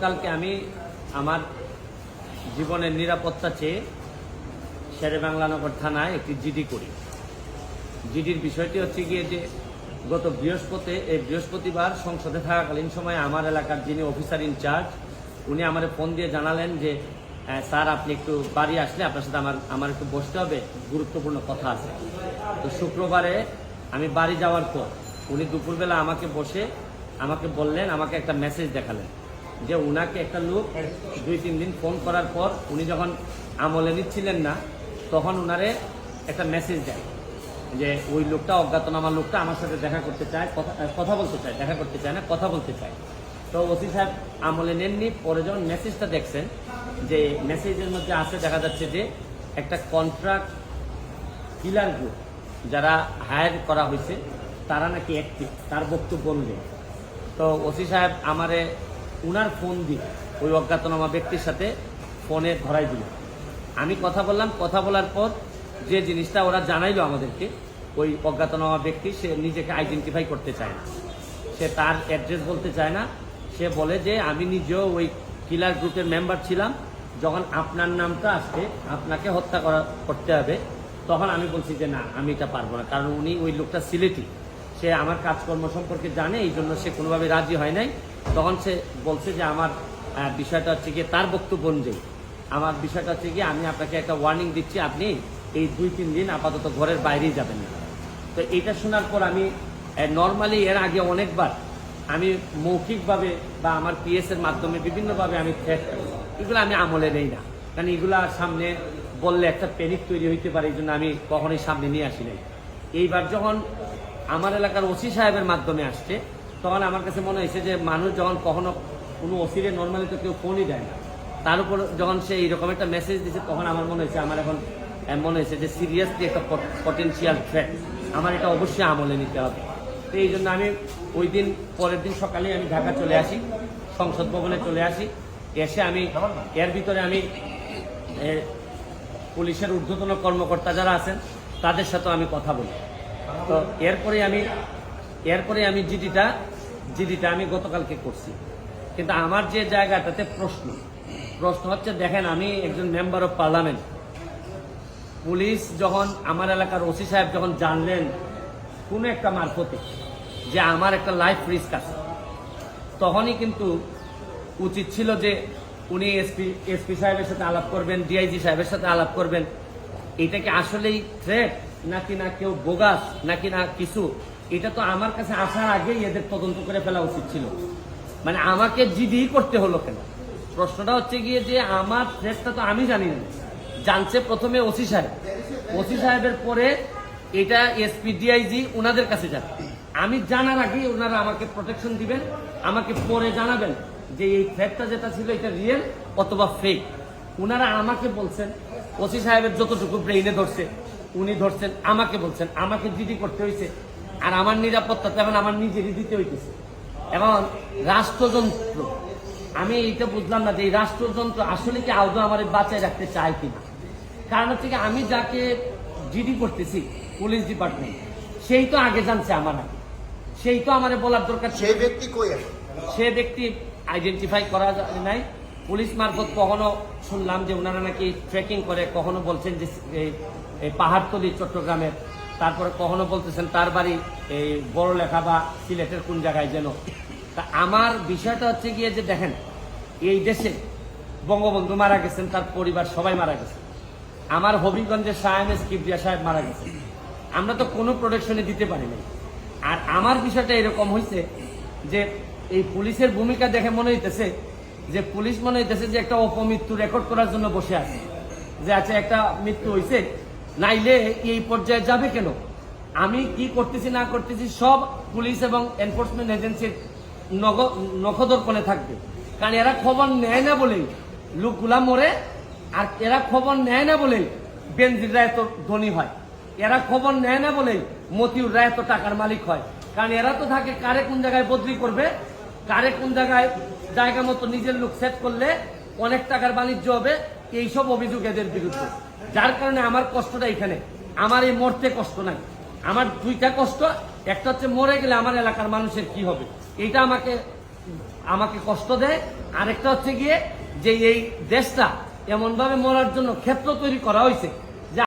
কালকে আমি আমার জীবনের নিরাপত্তা চেয়ে শেরেবাংলানগর থানায় একটি জিডি করি। জিডির বিষয়টি হচ্ছে গিয়ে যে গত বৃহস্পতিবার সংসদে থাকাকালীন সময়ে আমার এলাকার যিনি অফিসার ইনচার্জ উনি আমার ফোন দিয়ে জানালেন যে স্যার আপনি একটু বাড়ি আসলে আপনার সাথে আমার একটু বসতে হবে, গুরুত্বপূর্ণ কথা আছে। তো শুক্রবারে আমি বাড়ি যাওয়ার পর উনি দুপুরবেলা আমাকে বললেন, আমাকে একটা মেসেজ দেখালেন যে উনাকে একটা লোক 2-3 দিন ফোন করার পর উনি যখন আমলে নিচ্ছিলেন না তখন উনারে একটা মেসেজ দেয় যে ওই লোকটা, অজ্ঞাতনামা লোকটা আমার সাথে দেখা করতে চায়, কথা বলতে চায়, দেখা করতে চায় না, কথা বলতে চায়। তো ওসি সাহেব আমলে নেননি। পরে যখন মেসেজটা দেখছেন যে মেসেজের মধ্যে আছে, দেখা যাচ্ছে যে একটা কন্ট্রাক্ট কিলার গ্রুপ যারা হায়ার করা হয়েছে তারা নাকি অ্যাক্টিভ, তার বক্তব্য অনুযায়ী। তো ওসি সাহেব আমারে উনার ফোন দিয়ে ওই অজ্ঞাতনামা ব্যক্তির সাথে ফোনে ধরাই দিল। আমি কথা বললাম, কথা বলার পর যে জিনিসটা ওরা জানাইলো আমাদেরকে, ওই অজ্ঞাতনামা ব্যক্তি সে নিজেকে আইডেন্টিফাই করতে চায় না, সে তার অ্যাড্রেস বলতে চায় না। সে বলে যে আমি নিজেও ওই কিলার গ্রুপের মেম্বার ছিলাম, যখন আপনার নামটা আসছে আপনাকে হত্যা করতে হবে, তখন আমি বলছি যে না, আমি এটা পারবো না, কারণ উনি ওই লোকটা সিলেটি, সে আমার কাজকর্ম সম্পর্কে জানে, এই জন্য সে কোনোভাবে রাজি হয় নাই। তখন সে বলছে যে আমার বিষয়টা হচ্ছে গিয়ে, তার বক্তব্য অনুযায়ী আমার বিষয়টা হচ্ছে গিয়ে আমি আপনাকে একটা ওয়ার্নিং দিচ্ছি, আপনি এই 2-3 দিন আপাতত ঘরের বাইরেই যাবেন না। তো এটা শোনার পর আমি নর্মালি এর আগে অনেকবার আমি মৌখিকভাবে বা আমার পিএসের মাধ্যমে বিভিন্নভাবে আমি থ্রেট, এগুলো আমি আমলে নেই না, কারণ এগুলা সামনে বললে একটা প্যানিক তৈরি হইতে পারে, এই জন্য আমি কখনোই সামনে নিয়ে আসি নাই। এইবার যখন আমার এলাকার ওসি সাহেবের মাধ্যমে আসছে তখন আমার কাছে মনে হয়েছে যে মানুষ যখন কখনো কোনো ওসিরে নর্মালি তো কেউ ফোনই দেয় না, তার উপর যখন সে এইরকম একটা মেসেজ দিচ্ছে তখন আমার মনে হয়েছে, আমার এখন মনে হয়েছে যে সিরিয়াসলি একটা পটেনশিয়াল থ্রেট, আমার এটা অবশ্যই আমলে নিতে হবে। তো এই জন্য আমি ওই দিন পরের দিন সকালে আমি ঢাকা চলে আসি, সংসদ ভবনে চলে আসি। এসে আমি এর ভিতরে আমি পুলিশের ঊর্ধ্বতন কর্মকর্তা যারা আছেন তাদের সাথেও আমি কথা বলি। তো এরপরে আমি জিডিটা আমি গতকালকে করছি। কিন্তু আমার যে জায়গাটাতে প্রশ্ন হচ্ছে, দেখেন আমি একজন মেম্বার অফ পার্লামেন্ট, পুলিশ যখন আমার এলাকার ওসি সাহেব যখন জানলেন কোনো একটা মারফতে যে আমার একটা লাইফ রিস্ক আছে, তখনই কিন্তু উচিত ছিল যে উনি এসপি সাহেবের সাথে আলাপ করবেন, ডিআইজি সাহেবের সাথে আলাপ করবেন, এটা কি আসলেই থ্রেট নাকি না কেউ বোগাস নাকি না কিছু, এটা তো আমার কাছে আসার আগেই এদের তদন্ত করে ফেলা উচিত ছিল। মানে আমাকে জিডি করতে হলো কেন? প্রশ্নটা হচ্ছে গিয়ে যে আমার থ্রেটটা তো আমি জানি না, জানছে প্রথমে ওসি সাহেবের পরে এটা এসপি ডিআইজি ওনাদের কাছে যাবে। আমি জানার আগেই ওনারা আমাকে প্রোটেকশন দিবেন, আমাকে পরে জানাবেন যে এই থ্রেটটা যেটা ছিল এটা রিয়েল অথবা ফেক। ওনারা আমাকে বলছেন, ওসি সাহেবের যতটুকু ব্রেইনে ধরছে উনি ধরছেন, আমাকে বলছেন, আমাকে জিডি করতে হয়েছে। আর আমার নিরাপত্তা তেমন আমার নিজেরই দিতে হইতেছে। এবং রাষ্ট্রযন্ত্র, আমি এইটা বুঝলাম না যে এই রাষ্ট্রযন্ত্র আসলে কি আদৌ আমার বাঁচায় রাখতে চায় কিনা। কারণ হচ্ছে কি, আমি যাকে জিডি করতেছি পুলিশ ডিপার্টমেন্ট, সেই তো আগে জানছে আমার আগে, সেই তো আমার বলার দরকার। সেই ব্যক্তি কই আছে? সে ব্যক্তি আইডেন্টিফাই করা নাই। পুলিশ মারফত কখনো শুনলাম যে ওনারা নাকি ট্রেকিং করে, কখনো বলছেন যে এই পাহাড়তলি চট্টগ্রামের, তারপরে কখনো বলতেছেন তার বাড়ি এই বড় লেখা বা সিলেটের কোন জায়গায় যেন। তা আমার বিষয়টা হচ্ছে গিয়ে যে দেখেন, এই দেশে বঙ্গবন্ধু মারা গেছেন, তার পরিবার সবাই মারা গেছে, আমার হবিগঞ্জের শাহ কিবরিয়া সাহেব মারা গেছে, আমরা তো কোনো প্রোটেকশনে দিতে পারি নাই। আর আমার বিষয়টা এরকম হয়েছে যে এই পুলিশের ভূমিকা দেখে মনে হইতেছে যে পুলিশ মনে হইতেছে যে একটা অপমৃত্যু রেকর্ড করার জন্য বসে আছে, যে আচ্ছা একটা মৃত্যু হয়েছে, নাইলে এই পর্যায়ে যাবে কেন। আমি কি করতেছি না করতেছি সব পুলিশ এবং এনফোর্সমেন্ট এজেন্সির নখদর্পণে থাকবে, কারণ এরা খবর নেয় না বলেই লোকগুলা মরে, আর এরা খবর নেয় না বলেই বেনজিররা এত ধনী হয়, এরা খবর নেয় না বলেই মতিউররা এত টাকার মালিক হয়। কারণ এরা তো থাকে কারে কোন জায়গায় বদলি করবে, কারে কোন জায়গা মতো নিজের লোক সেট করলে অনেক টাকার বাণিজ্য হবে, এইসব অভিযোগ এদের বিরুদ্ধে। যার কারণে আমার কষ্টটা এখানে, আমার এই মরতে কষ্ট নাই, আমার দুইটা কষ্ট, একটা হচ্ছে মরে গেলে আমার এলাকার মানুষের কি হবে, এটা আমাকে আমাকে কষ্ট দেয়, আরেকটা হচ্ছে গিয়ে যে এই দেশটা এমনভাবে মরার জন্য ক্ষেত্র তৈরি করা হয়েছে